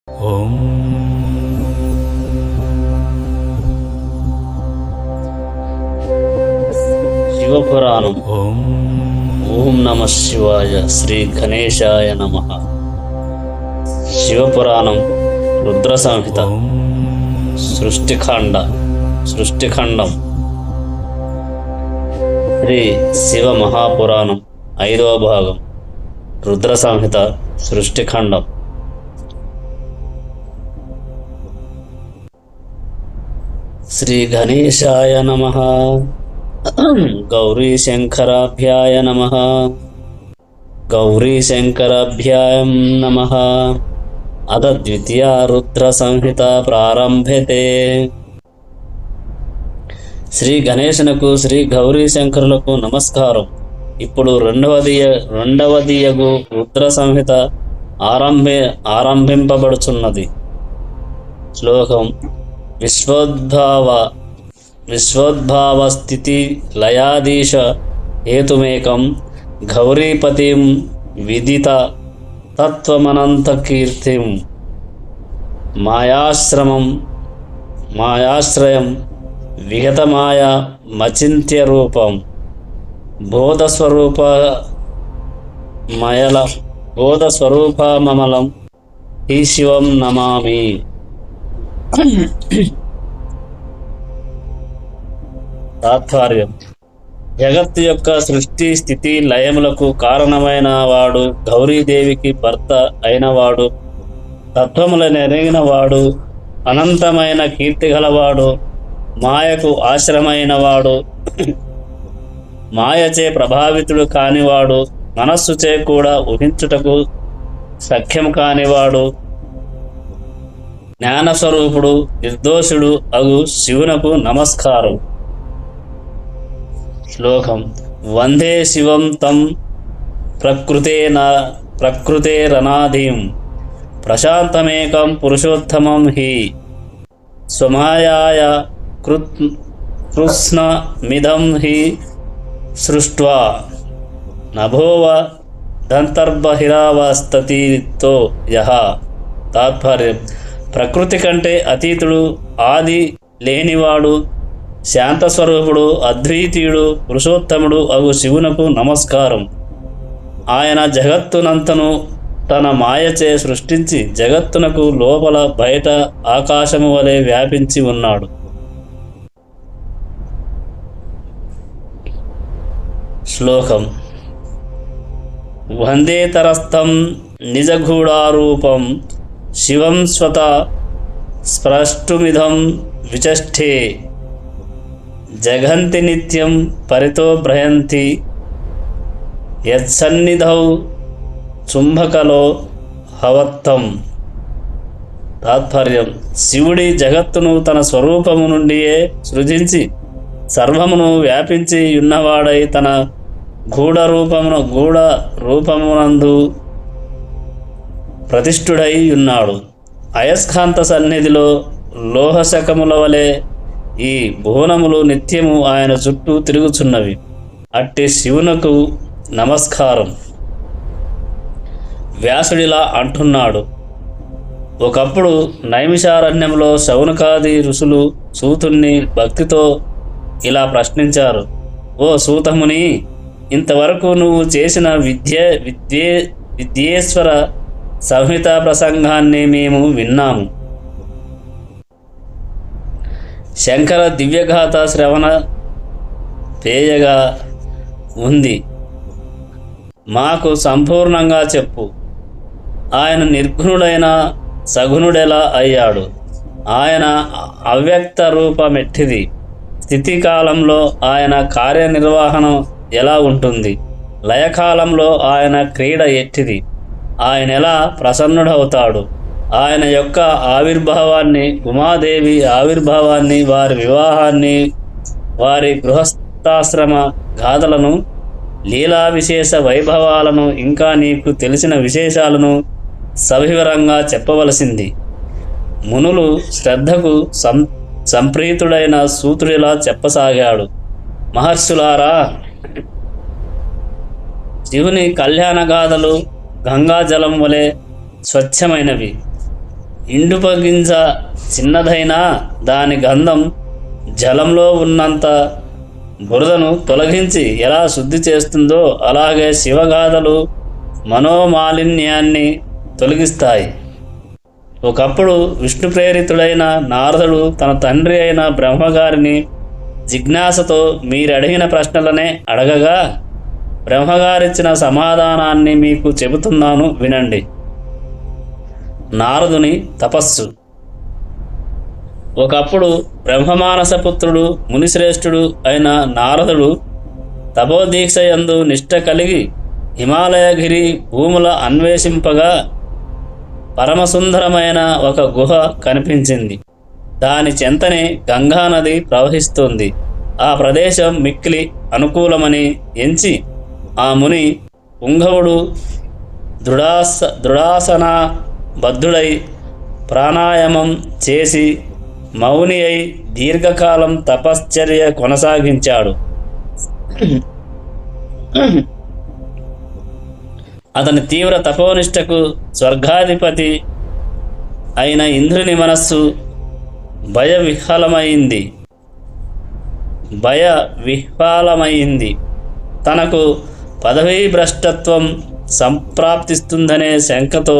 ఓం శివపురాణం. ఓం ఓం నమ శివాయ. శ్రీ గణేశాయ నమ. శివపురాణం రుద్ర సంహిత ఓం సృష్టిఖండం శ్రీ శివ మహాపురాణం 5వ భాగం రుద్ర సంహిత సృష్టిఖండం. శ్రీ గణేశాయ నమః. గౌరీశంకరాభ్యాయ నమః. గౌరీశంకరాభ్యాం నమః. అద ద్వితీయ రుద్ర సంహిత ప్రారంభతే. శ్రీ గణేశునకు శ్రీ గౌరీశంకరులకు నమస్కారం. ఇప్పుడు రెండవదియగు రుద్ర సంహిత ఆరంభింపబడుచున్నది. శ్లోకం. విశ్వోద్భావ స్థితి లయాధీశ హేతుమేకం గౌరీపతిం విదిత తత్వమనంతకీర్తిం మాయాశ్రయం విగతమాయ మచింత్య రూపం బోధస్వరూపమమలం ఈ శివం నమామి. తాత్పర్యం. జగత్తు యొక్క సృష్టి స్థితి లయములకు కారణమైన వాడు, గౌరీదేవికి భర్త అయినవాడు, తత్వములను ఎరిగిన వాడు, అనంతమైన కీర్తి గలవాడు, మాయకు ఆశ్రమైన వాడు, మాయచే ప్రభావితుడు కానివాడు, మనస్సుచే కూడా ఊహించుటకు సఖ్యం కానివాడు, జ్ఞానస్వరూపుడు, నిర్దోషుడు అగు శివునకు నమస్కారం. శ్లోకం. వందే శివం తం ప్రకృతేరనాదిం ప్రశాంతమేకం పురుషోత్తమం హి స్వమాయాయ కృష్ణమిదం హి సృష్ట్వా నభోవ దంతర్బహిరావస్తతితో యః. తాత్పర్యం. ప్రకృతి కంటే అతీతుడు, ఆది లేనివాడు, శాంతస్వరూపుడు, అద్వితీయుడు, పురుషోత్తముడు అగు శివునకు నమస్కారం. ఆయన జగత్తునంతను తన మాయచే సృష్టించి జగత్తునకు లోపల బయట ఆకాశము వలె వ్యాపించి ఉన్నాడు. శ్లోకం. వందేతరస్థం నిజగూఢారూపం శివం స్వత స్పృష్టుమిదం విచష్టే జగంతి నిత్యం పరితో భ్రయంతి యత్సన్నిధౌ చుంబకలో హవత్తం. తాత్పర్యం. శివుడి జగత్తును తన స్వరూపము నుండియే సృజించి సర్వమును వ్యాపించి ఉన్నవాడై తన గూఢ రూపమునందు ప్రతిష్ఠుడై ఉన్నాడు. అయస్కాంత సన్నిధిలో లోహశకముల వలె ఈ భువనములు నిత్యము ఆయన చుట్టూ తిరుగుచున్నవి. అట్టి శివునకు నమస్కారం. వ్యాసుడిలా అంటున్నాడు. ఒకప్పుడు నైమిషారణ్యంలో శౌనకాది ఋషులు సూతుణ్ణి భక్తితో ఇలా ప్రశ్నించారు. ఓ సూతముని, ఇంతవరకు నువ్వు చేసిన విద్యేశ్వర సంహిత ప్రసంగాన్ని మేము విన్నాము. శంకర దివ్యగాథ శ్రవణ పేయగా ఉంది. మాకు సంపూర్ణంగా చెప్పు. ఆయన నిర్గుణుడైన సగుణుడెలా అయ్యాడు? ఆయన అవ్యక్త రూపమెట్టిది? స్థితికాలంలో ఆయన కార్యనిర్వహణం ఎలా ఉంటుంది? లయకాలంలో ఆయన క్రీడ ఎట్టిది? ఆయన ఎలా ప్రసన్నుడవుతాడు? ఆయన యొక్క ఆవిర్భావాన్ని, ఉమాదేవి ఆవిర్భావాన్ని, వారి వివాహాన్ని, వారి గృహస్థాశ్రమ గాథలను, లీలా విశేష వైభవాలను, ఇంకా నీకు తెలిసిన విశేషాలను సవివరంగా చెప్పవలసింది. మునులు శ్రద్ధకు సంప్రీతుడైన సూతుడిలా చెప్పసాగాడు. మహర్షులారా, శివుని కళ్యాణ గాథలు గంగాజలం వలె స్వచ్ఛమైనవి. ఇండుప గింజ చిన్నదైనా దాని గంధం జలంలో ఉన్నంత బురదను తొలగించి ఎలా శుద్ధి చేస్తుందో అలాగే శివగాథలు మనోమాలిన్యాన్ని తొలగిస్తాయి. ఒకప్పుడు విష్ణు ప్రేరితుడైన నారదుడు తన తండ్రి అయిన బ్రహ్మగారిని జిజ్ఞాసతో మీరడిగిన ప్రశ్నలనే అడగగా బ్రహ్మగారిచ్చిన సమాధానాన్ని మీకు చెబుతున్నాను వినండి. నారదుని తపస్సు. ఒకప్పుడు బ్రహ్మమానసపుత్రుడు మునిశ్రేష్ఠుడు అయిన నారదుడు తపోదీక్షయందు నిష్ట కలిగి హిమాలయగిరి భూముల అన్వేషింపగా పరమసుందరమైన ఒక గుహ కనిపించింది. దాని చెంతనే గంగానది ప్రవహిస్తుంది. ఆ ప్రదేశం మిక్కిలి అనుకూలమని ఎంచి ఆ ముని పుంగవుడు దృఢాసన బద్ధుడై ప్రాణాయామం చేసి మౌని అయి దీర్ఘకాలం తపశ్చర్య కొనసాగించాడు. అతని తీవ్ర తపోనిష్టకు స్వర్గాధిపతి అయిన ఇంద్రుని మనస్సు భయవిహ్వలమైంది. తనకు పదవీ భ్రష్టత్వం సంప్రాప్తిస్తుందనే శంకతో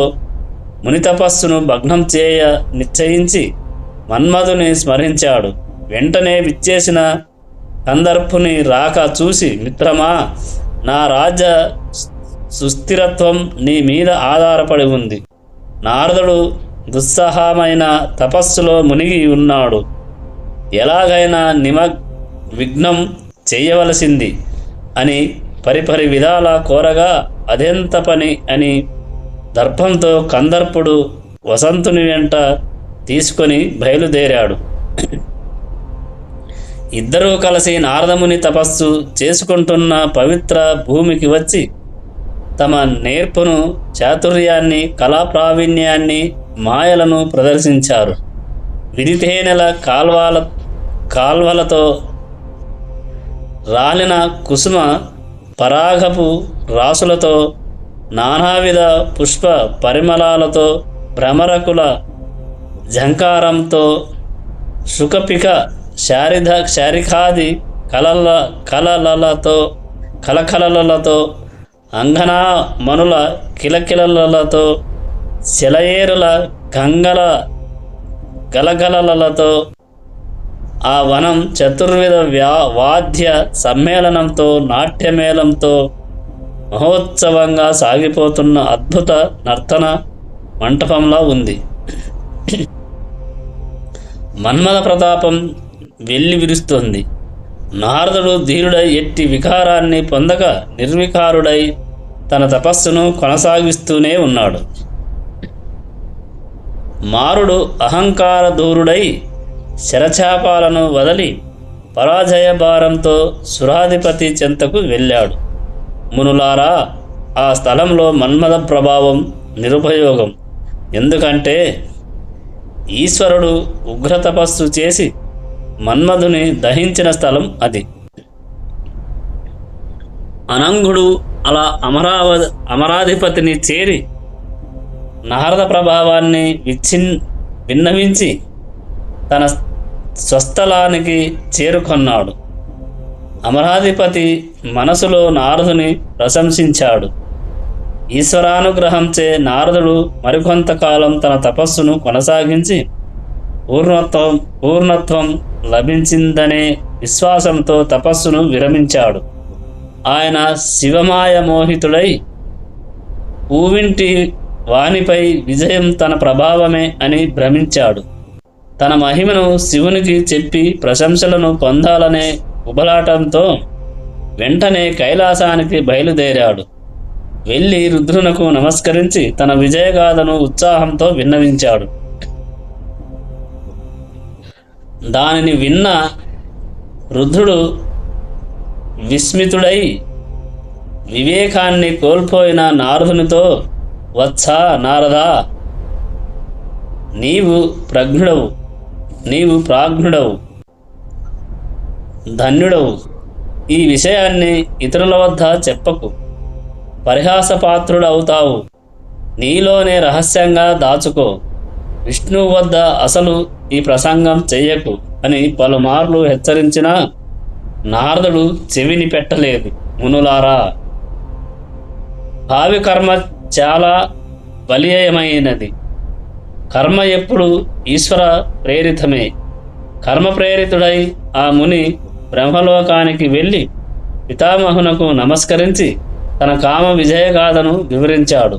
ముని తపస్సును భగ్నం చేయ నిశ్చయించి మన్మధుని స్మరించాడు. వెంటనే విచ్చేసిన కందర్పుని రాక చూసి, మిత్రమా, నా రాజ్య సుస్థిరత్వం నీ మీద ఆధారపడి ఉంది. నారదుడు దుస్సహమైన తపస్సులో మునిగి ఉన్నాడు. ఎలాగైనా విఘ్నం చేయవలసింది అని పరిపరి విధాల కోరగా అదెంత పని అని దర్భంతో కందర్పుడు వసంతుని వెంట తీసుకొని బయలుదేరాడు. ఇద్దరూ కలిసి నారదముని తపస్సు చేసుకుంటున్న పవిత్ర భూమికి వచ్చి తమ నేర్పును, చాతుర్యాన్ని, కళా ప్రావీణ్యాన్ని, మాయలను ప్రదర్శించారు. విరితేనెల కాల్వలతో రాలిన కుసుమ పరాగపు రాసులతో, నానావిధ పుష్ప పరిమళాలతో, భ్రమరకుల ఝంకారంతో, శుకపిక శారిఖాది కలకలలతో, అంగనా మనుల కిలకిలలతో, సెలయేరుల గలగలలతో ఆ వనం చతుర్విధ వాద్య సమ్మేళనంతో, నాట్యమేళంతో మహోత్సవంగా సాగిపోతున్న అద్భుత నర్తన మంటపంలా ఉంది. మన్మథ ప్రతాపం వెళ్ళి విరుస్తోంది. నారదుడు ధీరుడై ఎట్టి వికారాన్ని పొందక నిర్వికారుడై తన తపస్సును కొనసాగిస్తూనే ఉన్నాడు. మారుడు అహంకార దూరుడై శరచాపాలను వదలి పరాజయ భారంతో సురాధిపతి చెంతకు వెళ్ళాడు. మునులారా, ఆ స్థలంలో మన్మథ ప్రభావం నిరుపయోగం. ఎందుకంటే ఈశ్వరుడు ఉగ్ర తపస్సు చేసి మన్మధుని దహించిన స్థలం అది. అనంగుడు అలా అమరాధిపతిని చేరి నారద ప్రభావాన్ని విన్నవించి తన స్వస్థలానికి చేరుకొన్నాడు. అమరాధిపతి మనసులో నారదుని ప్రశంసించాడు. ఈశ్వరానుగ్రహంచే నారదుడు మరికొంతకాలం తన తపస్సును కొనసాగించి పూర్ణత్వం లభించిందనే విశ్వాసంతో తపస్సును విరమించాడు. ఆయన శివమాయ మోహితుడై పూవింటి వానిపై విజయం తన ప్రభావమే అని భ్రమించాడు. తన మహిమను శివునికి చెప్పి ప్రశంసలను పొందాలనే ఉబలాటంతో వెంటనే కైలాసానికి బయలుదేరాడు. వెళ్ళి రుద్రునకు నమస్కరించి తన విజయగాథను ఉత్సాహంతో విన్నవించాడు. దానిని విన్న రుద్రుడు విస్మితుడై వివేకాన్ని కోల్పోయిన నారదునితో, వత్సా నారదా, నీవు ప్రాజ్ఞుడవు, ధన్యుడవు. ఈ విషయాన్ని ఇతరుల వద్ద చెప్పకు, పరిహాసపాత్రుడవుతావు. నీలోనే రహస్యంగా దాచుకో. విష్ణువు వద్ద అసలు ఈ ప్రసంగం చెయ్యకు అని పలుమార్లు హెచ్చరించినా నారదుడు చెవిని పెట్టలేదు. మునులారా, భావి కర్మ చాలా బలీయమైనది. కర్మ ఎప్పుడు ఈశ్వర ప్రేరితమే. కర్మ ప్రేరితుడై ఆ ముని బ్రహ్మలోకానికి వెళ్ళి పితామహునకు నమస్కరించి తన కామ విజయగాథను వివరించాడు.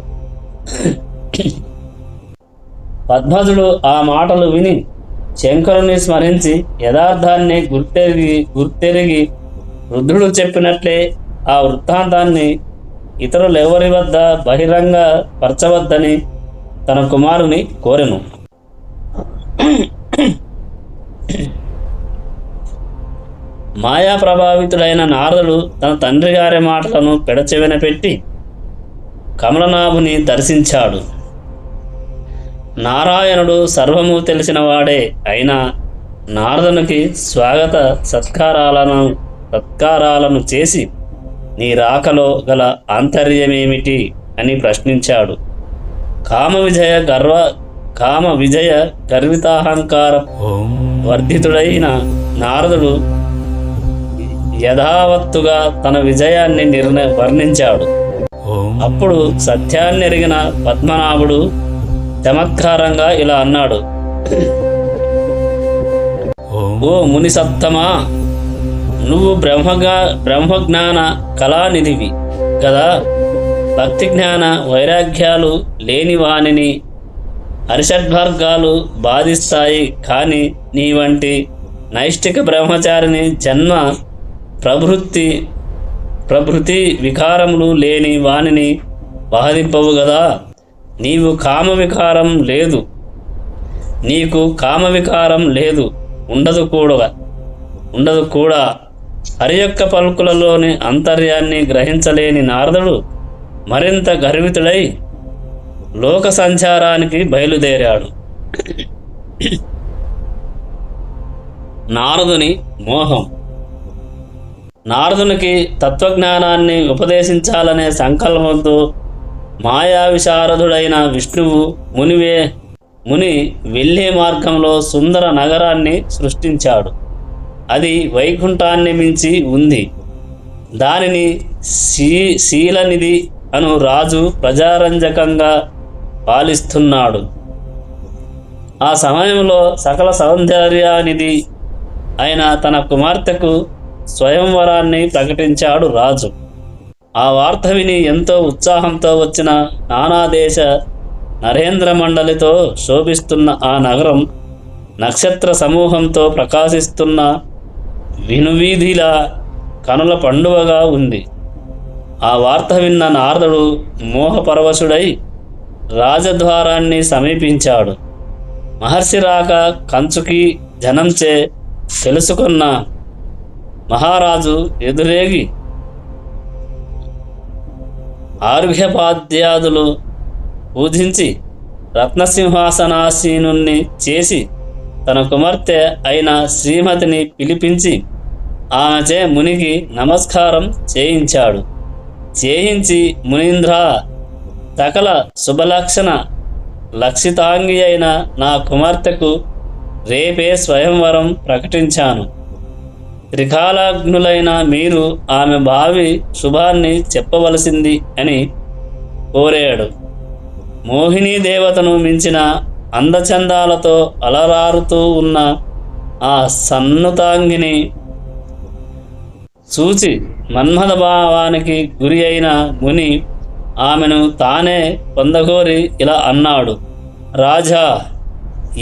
పద్మజుడు ఆ మాటలు విని శంకరుని స్మరించి యథార్థాన్ని గుర్తెరిగి రుద్రుడు చెప్పినట్లే ఆ వృత్తాంతాన్ని ఇతరులెవరి వద్ద బహిరంగ పరచవద్దని తన కుమారుని కోరెను. మాయా ప్రభావితుడైన నారదుడు తన తండ్రి గారి మాటలను పెడచెవిన పెట్టి కమలనాభుని దర్శించాడు. నారాయణుడు సర్వము తెలిసినవాడే అయినా నారదునికి స్వాగత సత్కారాలను చేసి నీ రాకలో గల ఆంతర్యమేమిటి అని ప్రశ్నించాడు. కామ విజయ గర్వితాహంకార వర్ధితుడైన నారదుడు యథావత్తుగా తన విజయాన్ని వర్ణించాడు. అప్పుడు సత్యాన్నెరిగిన పద్మనాభుడు చమత్కారంగా ఇలా అన్నాడు. ఓ ముని సత్తమా, నువ్వు బ్రహ్మజ్ఞాన కళానిధివి కదా. భక్తి జ్ఞాన వైరాగ్యాలు లేని వానిని హరిషడ్వర్గాలు బాధిస్తాయి. కానీ నీ వంటి నైష్టిక బ్రహ్మచారిని జన్మ ప్రభృతి వికారములు లేని వానిని బాధింపవు కదా. నీకు కామ వికారం లేదు, ఉండదు కూడా. హరి యొక్క పలుకులలోని అంతర్యాన్ని గ్రహించలేని నారదుడు మరింత గర్వితుడై లోక సంచారానికి బయలుదేరాడు. నారదుని మోహం. నారదునికి తత్వజ్ఞానాన్ని ఉపదేశించాలనే సంకల్పంతో మాయా విశారదుడైన విష్ణువు ముని వెళ్ళే మార్గంలో సుందర నగరాన్ని సృష్టించాడు. అది వైకుంఠాన్ని మించి ఉంది. దానిని శీలనిధి అను రాజు ప్రజారంజకంగా పాలిస్తున్నాడు. ఆ సమయంలో సకల సౌందర్యానిధి అయిన తన కుమార్తెకు స్వయంవరాన్ని ప్రకటించాడు రాజు. ఆ వార్త విని ఎంతో ఉత్సాహంతో వచ్చిన నానాదేశ నరేంద్ర మండలితో శోభిస్తున్న ఆ నగరం నక్షత్ర సమూహంతో ప్రకాశిస్తున్న వినువీధిలా కనుల పండువగా ఉంది. ఆ వార్త విన్న నారదుడు మోహపరవశుడై రాజద్వారాన్ని సమీపించాడు. మహర్షి రాక కంచుకి జనంచే తెలుసుకున్న మహారాజు ఎదురేగి ఆర్ఘ్యపాద్యాదులు పూజించి రత్నసింహాసనాసీనుణ్ణి చేసి తన కుమార్తె అయిన శ్రీమతిని పిలిపించి ఆమెచే మునికి నమస్కారం చేయించి మునీంద్ర, సకల శుభలక్షణ లక్షితాంగి అయిన నా కుమార్తెకు రేపే స్వయంవరం ప్రకటించాను. త్రికాలాగ్నులైన మీరు ఆమె భావి శుభాన్ని చెప్పవలసింది అని కోరాడు. మోహిని దేవతను మించిన అందచందాలతో అలరారుతూ ఉన్న ఆ సన్నుతాంగిని చూచి మన్మథ భావానికి గురి అయిన ముని ఆమెను తానే పొందగోరి ఇలా అన్నాడు. రాజా,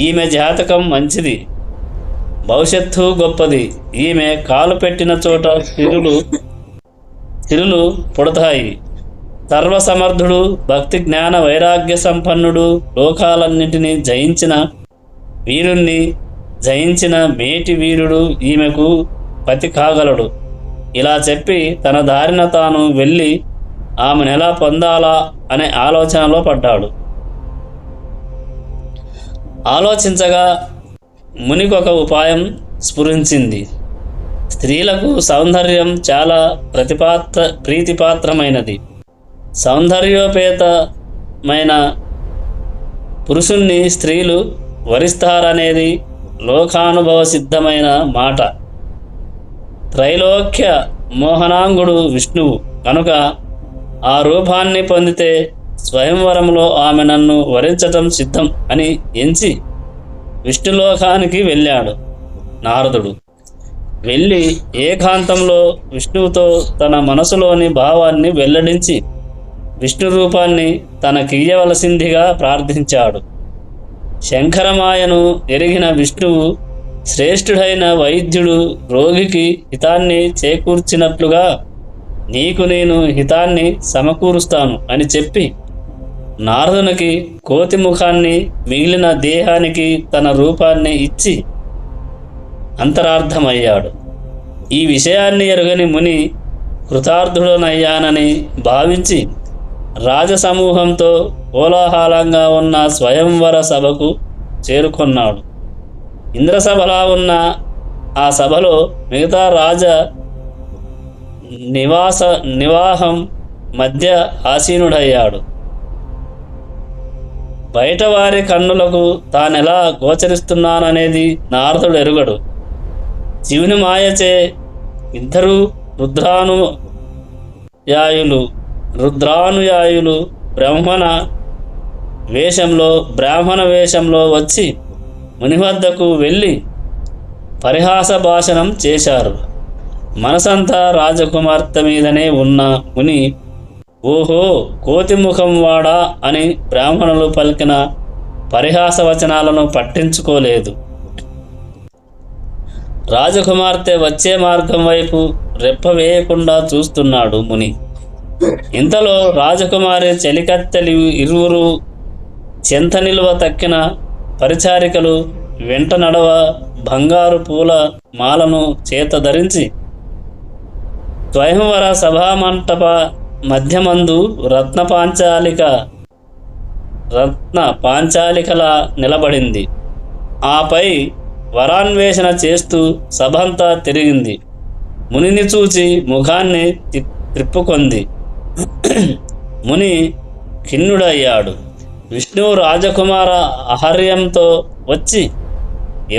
ఈమె జాతకం మంచిది, భవిష్యత్తు గొప్పది. ఈమె కాలు పెట్టిన చోట సిరులు పుడతాయి. సర్వసమర్థుడు, భక్తి జ్ఞాన వైరాగ్య సంపన్నుడు, లోకాలన్నింటినీ జయించిన మేటి వీరుడు ఈమెకు పతి కాగలడు. ఇలా చెప్పి తన దారిన తాను వెళ్ళి ఆమెను ఎలా పొందాలా అనే ఆలోచనలో పడ్డాడు. ఆలోచించగా మునికొక ఉపాయం స్ఫురించింది. స్త్రీలకు సౌందర్యం చాలా ప్రీతిపాత్రమైనది. సౌందర్యోపేతమైన పురుషుణ్ణి స్త్రీలు వరిస్తారనేది లోకానుభవ సిద్ధమైన మాట. త్రైలోక్య మోహనాంగుడు విష్ణువు కనుక ఆ రూపాన్ని పొందితే స్వయంవరంలో ఆమె నన్ను వరించటం సిద్ధం అని ఎంచి విష్ణులోకానికి వెళ్ళాడు నారదుడు. వెళ్ళి ఏకాంతంలో విష్ణువుతో తన మనసులోని భావాన్ని వెల్లడించి విష్ణు రూపాన్ని తనకియ్యవలసిందిగా ప్రార్థించాడు. శంకరమాయను ఎరిగిన విష్ణువు శ్రేష్ఠుడైన వైద్యుడు రోగికి హితాన్ని చేకూర్చినట్లుగా నీకు నేను హితాన్ని సమకూరుస్తాను అని చెప్పి నారదునికి కోతి ముఖాన్ని మిగిలిన దేహానికి తన రూపాన్ని ఇచ్చి అంతరార్థమయ్యాడు. ఈ విషయాన్ని ఎరుగని ముని కృతార్థుడనయ్యానని భావించి రాజసమూహంతో కోలాహలంగా ఉన్న స్వయంవర సభకు చేరుకొన్నాడు. ఇంద్రసభలా ఉన్న ఆ సభలో మిగతా రాజ నివాహం మధ్య ఆసీనుడయ్యాడు. బయటవారి కన్నులకు తానెలా గోచరిస్తున్నాననేది నారదుడు ఎరుగడు. శివుని మాయచే ఇద్దరు రుద్రానుయాయులు బ్రాహ్మణ వేషంలో వచ్చి ముని వద్దకు వెళ్ళి పరిహాస భాషణం చేశారు. మనసంతా రాజకుమార్తె మీదనే ఉన్న ముని ఓహో కోతిముఖం వాడా అని బ్రాహ్మణులు పలికిన పరిహాస వచనాలను పట్టించుకోలేదు. రాజకుమార్తె వచ్చే మార్గం వైపు రెప్ప వేయకుండా చూస్తున్నాడు ముని. ఇంతలో రాజకుమారి చెలికత్తెలు ఇరువురు చెంత నిలువ తక్కిన పరిచారికలు వెంట నడవ బంగారు పూల మాలను చేత ధరించి స్వయంవర సభామంటప మధ్యమందు రత్న పాంచాలికలా నిలబడింది. ఆపై వరాన్వేషణ చేస్తూ సభంతా తిరిగింది. మునిని చూచి ముఖాన్ని త్రిప్పుకొంది. ముని ఖిన్నుడయ్యాడు. విష్ణువు రాజకుమార అహర్యంతో వచ్చి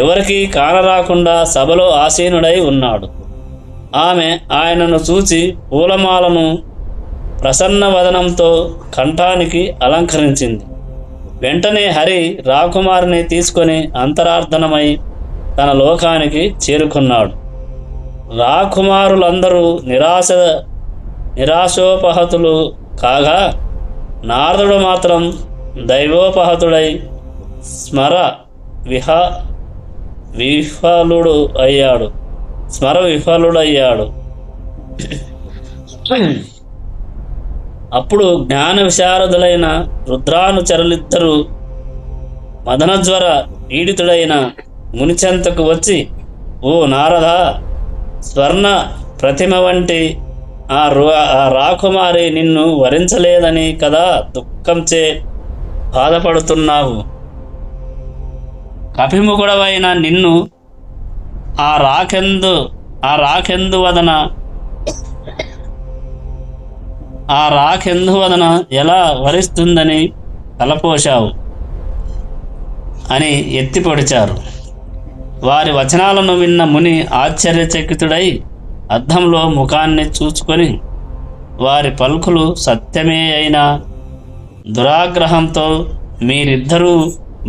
ఎవరికీ కానరాకుండా సభలో ఆసీనుడై ఉన్నాడు. ఆమె ఆయనను చూచి పూలమాలను ప్రసన్న వదనంతో కంఠానికి అలంకరించింది. వెంటనే హరి రాకుమారిని తీసుకొని అంతరార్థనమై తన లోకానికి చేరుకున్నాడు. రాకుమారులందరూ నిరాశోపహతులు కాగా నారదుడు మాత్రం దైవోపహతుడై స్మర విఫలుడయ్యాడు. అప్పుడు జ్ఞాన విశారదులైన రుద్రానుచరులిద్దరూ మదనజ్వర పీడితుడైన మునిచెంతకు వచ్చి ఓ నారద, స్వర్ణ ప్రతిమ వంటి ఆ రాకుమారి నిన్ను వరించలేదని కదా దుఃఖంచే బాధపడుతున్నావు. కపిముకుడవైన నిన్ను ఆ రాకెందు వదన ఎలా వరిస్తుందని తలపోశావు అని ఎత్తిపొడిచారు. వారి వచనాలను విన్న ముని ఆశ్చర్యచకితుడై అద్దంలో ముఖాన్ని చూచుకొని వారి పలుకులు సత్యమే అయినా దురాగ్రహంతో మీరిద్దరూ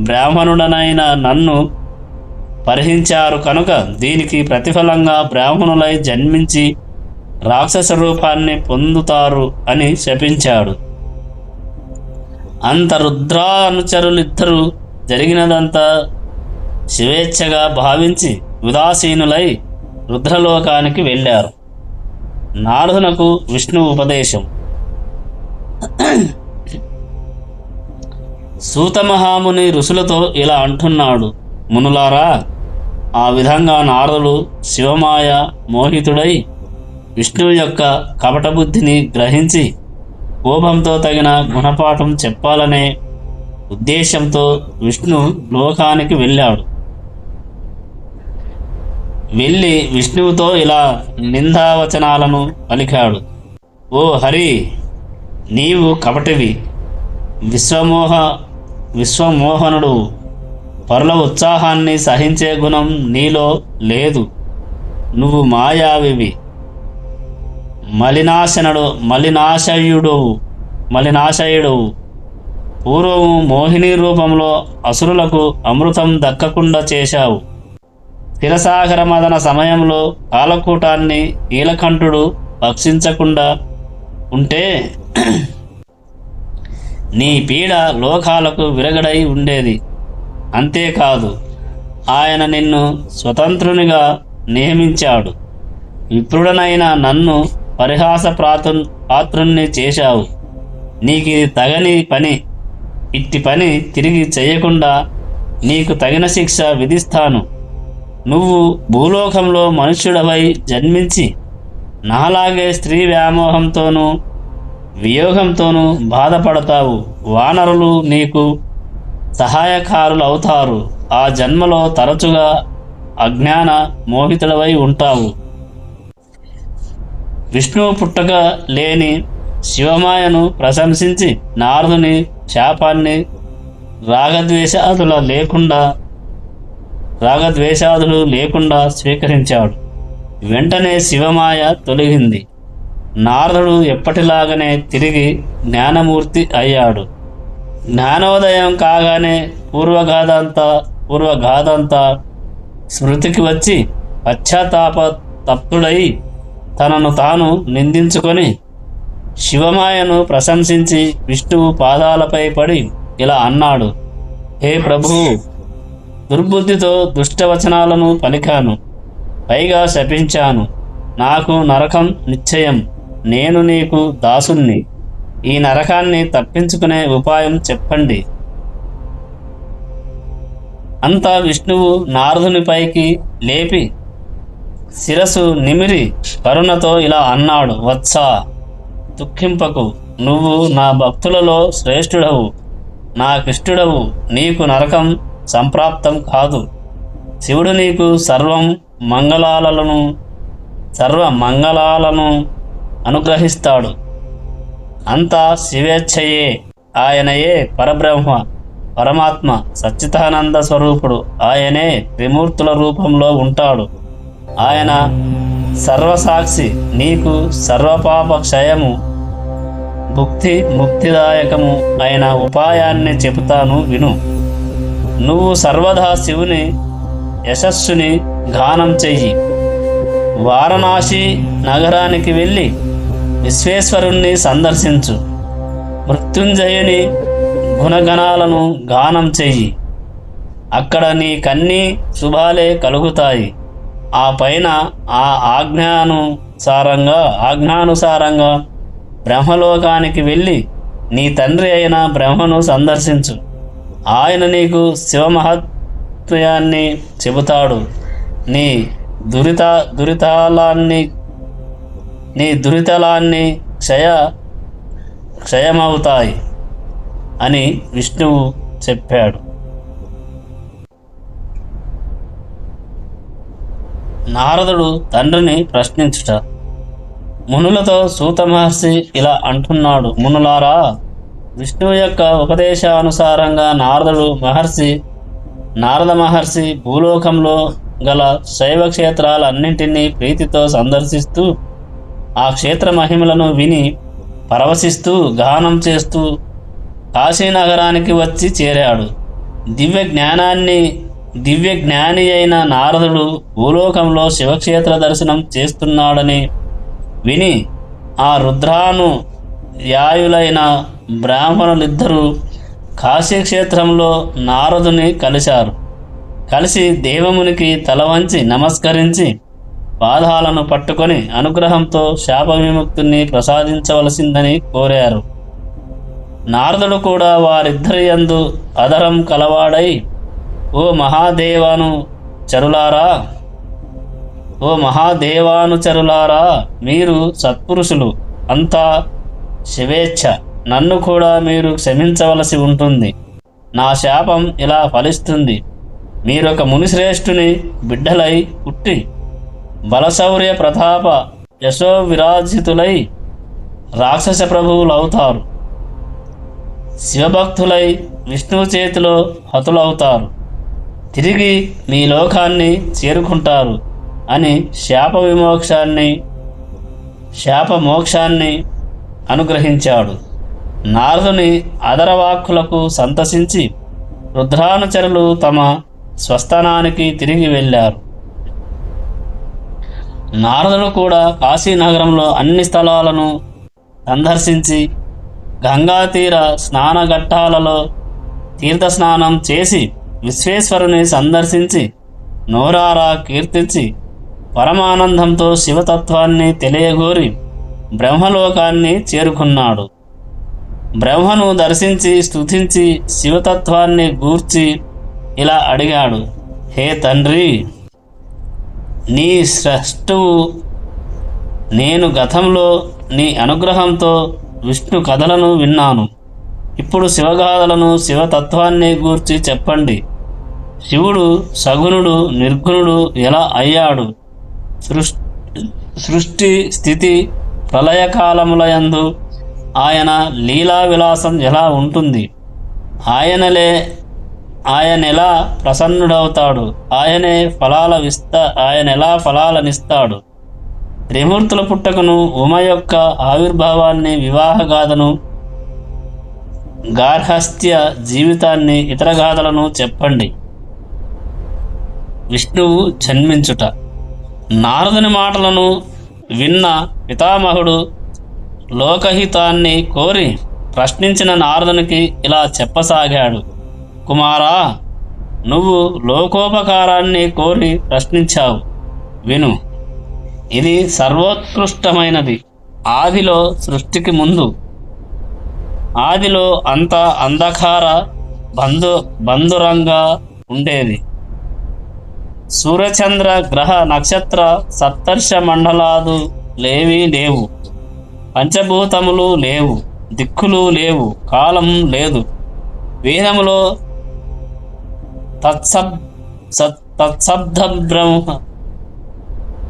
బ్రాహ్మణుడనైన నన్ను పరిహించారు కనుక దీనికి ప్రతిఫలంగా బ్రాహ్మణులై జన్మించి రాక్షస రూపాన్ని పొందుతారు అని శపించాడు. అంత రుద్రానుచరులిద్దరూ జరిగినదంతా శివేచ్ఛగా భావించి ఉదాసీనులై రుద్రలోకానికి వెళ్ళారు. నారదునకు విష్ణు ఉపదేశం. సూతమహాముని ఋషులతో ఇలా అంటున్నాడు, మునులారా, ఆ విధంగా నారదుడు శివమాయ మోహితుడై విష్ణువు యొక్క కపటబుద్ధిని గ్రహించి కోపంతో తగిన గుణపాఠం చెప్పాలనే ఉద్దేశంతో విష్ణు లోకానికి వెళ్ళాడు. వెళ్ళి విష్ణువుతో ఇలా నిందావచనాలను పలికాడు. ఓ హరి, నీవు కపటివి, విశ్వమోహనుడు. పరుల ఉత్సాహాన్ని సహించే గుణం నీలో లేదు. నువ్వు మాయావివి, మలినాశయుడు. పూర్వము మోహిని రూపంలో అసురులకు అమృతం దక్కకుండా చేశావు. క్షీరసాగర మదన సమయంలో కాలకూటాన్ని నీలకంఠుడు భక్షించకుండా ఉంటే నీ పీడ లోకాలకు విరగడై ఉండేది. అంతేకాదు, ఆయన నిన్ను స్వతంత్రునిగా నియమించాడు. విప్రుడనైన నన్ను పాత్రుణ్ణి చేశావు. నీకు ఇది తగని పని. ఇట్టి పని తిరిగి చేయకుండా నీకు తగిన శిక్ష విధిస్తాను. నువ్వు భూలోకంలో మనుష్యుడవై జన్మించి నాలాగే స్త్రీ వ్యామోహంతోనూ వియోగంతోనూ బాధపడతావు. వానరులు నీకు సహాయకారులు అవుతారు. ఆ జన్మలో తరచుగా అజ్ఞాన మోహితుడవై ఉంటావు. విష్ణువు పుట్టక లేని శివమాయను ప్రశంసించి నారదుని శాపాన్ని రాగద్వేషాదులు లేకుండా స్వీకరించాడు. వెంటనే శివమాయ తొలగింది. నారదుడు ఎప్పటిలాగానే తిరిగి జ్ఞానమూర్తి అయ్యాడు. జ్ఞానోదయం కాగానే పూర్వగాథంతా స్మృతికి వచ్చి తప్తుడై తనను తాను నిందించుకొని శివమాయను ప్రశంసించి విష్ణువు పాదాలపై పడి ఇలా అన్నాడు: హే ప్రభువు, దుర్బుద్ధితో దుష్టవచనాలను పలికాను, పైగా శపించాను. నాకు నరకం నిశ్చయం. నేను నీకు దాసుణ్ణి. ఈ నరకాన్ని తప్పించుకునే ఉపాయం చెప్పండి. అంతా విష్ణువు నారదునిపైకి లేపి శిరసు నిమిరి కరుణతో ఇలా అన్నాడు: వత్సా, దుఃఖింపకు. నువ్వు నా భక్తులలో శ్రేష్ఠుడవు, నాకిష్టుడవు. నీకు నరకం సంప్రాప్తం కాదు. శివుడు నీకు సర్వ మంగళాలను అనుగ్రహిస్తాడు. అంతా శివేచ్ఛయే. ఆయనయే పరమాత్మ, సచ్చిదానంద స్వరూపుడు. ఆయనే త్రిమూర్తుల రూపంలో ఉంటాడు. ఆయన సర్వసాక్షి. నీకు సర్వపాప క్షయము, ముక్తిదాయకము అయిన ఉపాయాన్ని చెబుతాను విను. నువ్వు సర్వదా శివుని యశస్సుని గానం చెయ్యి. వారణాసి నగరానికి వెళ్ళి విశ్వేశ్వరుణ్ణి సందర్శించు. మృత్యుంజయుని గుణగణాలను గానం చెయ్యి. అక్కడ నీ కన్నీ శుభాలే కలుగుతాయి. ఆ పైన ఆజ్ఞానుసారంగా బ్రహ్మలోకానికి వెళ్ళి నీ తండ్రి అయిన బ్రహ్మను సందర్శించు. ఆయన నీకు శివమహత్యాన్ని చెబుతాడు. నీ దురితలాన్ని క్షయమవుతాయి అని విష్ణువు చెప్పాడు. నారదుడు తండ్రిని ప్రశ్నించుట. మునులతో సూత మహర్షి ఇలా అంటున్నాడు: మునులారా, విష్ణువు యొక్క ఉపదేశానుసారంగా నారద మహర్షి భూలోకంలో గల శైవ క్షేత్రాలన్నింటినీ ప్రీతితో సందర్శిస్తూ ఆ క్షేత్ర మహిమలను విని పరవశిస్తూ గానం చేస్తూ కాశీనగరానికి వచ్చి చేరాడు. దివ్య జ్ఞాని అయిన నారదుడు భూలోకంలో శివక్షేత్ర దర్శనం చేస్తున్నాడని విని ఆ రుద్రానుయాయులైన బ్రాహ్మణులిద్దరూ కాశీక్షేత్రంలో నారదుని కలిసి దేవమునికి తల వంచి నమస్కరించి పాదాలను పట్టుకొని అనుగ్రహంతో శాప విముక్తిని ప్రసాదించవలసిందని కోరారు. నారదుడు కూడా వారిద్దరి యందు అధరం కలవాడై, ఓ మహాదేవానుచరులారా, మీరు సత్పురుషులు, అంతా శివేచ్ఛ. నన్ను కూడా మీరు క్షమించవలసి ఉంటుంది. నా శాపం ఇలా ఫలిస్తుంది. మీరొక మునిశ్రేష్ఠుని బిడ్డలై పుట్టి బలశౌర్య ప్రతాప యశో విరాజితులై రాక్షస ప్రభువులవుతారు. శివభక్తులై విష్ణువు చేతిలో హతులవుతారు, తిరిగి మీ లోకాన్ని చేరుకుంటారు అని శాపమోక్షాన్ని అనుగ్రహించాడు. నారదుని అదరవాక్కులకు సంతసించి రుద్రానుచరులు తమ స్వస్థానానికి తిరిగి వెళ్ళారు. నారదుడు కూడా కాశీనగరంలో అన్ని స్థలాలను సందర్శించి గంగా తీర స్నానఘట్టాలలో తీర్థస్నానం చేసి విశ్వేశ్వరుని సందర్శించి నోరారా కీర్తించి పరమానందంతో శివతత్వాన్ని తెలియగోరి బ్రహ్మలోకాన్ని చేరుకున్నాడు. బ్రహ్మను దర్శించి స్తుతించి శివతత్వాన్ని గూర్చి ఇలా అడిగాడు: హే తండ్రి, నీ స్రష్టువు నేను గతంలో నీ అనుగ్రహంతో విష్ణు కథలను విన్నాను. ఇప్పుడు శివగాథలను, శివతత్వాన్ని గూర్చి చెప్పండి. శివుడు సగుణుడు, నిర్గుణుడు ఎలా అయ్యాడు? సృష్టి స్థితి ప్రళయకాలములయందు ఆయన లీలా విలాసం ఎలా ఉంటుంది? ఆయనెలా ప్రసన్నుడవుతాడు? ఆయనెలా ఫలాలనిస్తాడు? త్రిమూర్తుల పుట్టకను, ఉమ యొక్క ఆవిర్భావాన్ని, వివాహగాథను, గార్హస్థ్య జీవితాన్ని, ఇతర గాథలను చెప్పండి. విష్ణువు జన్మించుట. నారదుని మాటలను విన్న పితామహుడు లోకహితాన్ని కోరి ప్రశ్నించిన నారదునికి ఇలా చెప్పసాగాడు: కుమారా, నువ్వు లోకోపకారాన్ని కోరి ప్రశ్నించావు. విను, ఇది సర్వోత్కృష్టమైనది. ఆదిలో, సృష్టికి ముందు, ఆదిలో అంతా అంధకార బంధురంగా ఉండేది. సూర్యచంద్ర గ్రహ నక్షత్ర సప్తర్ష మండలాలు లేవు. పంచభూతములు లేవు, దిక్కులు లేవు, కాలం లేదు. వేదములో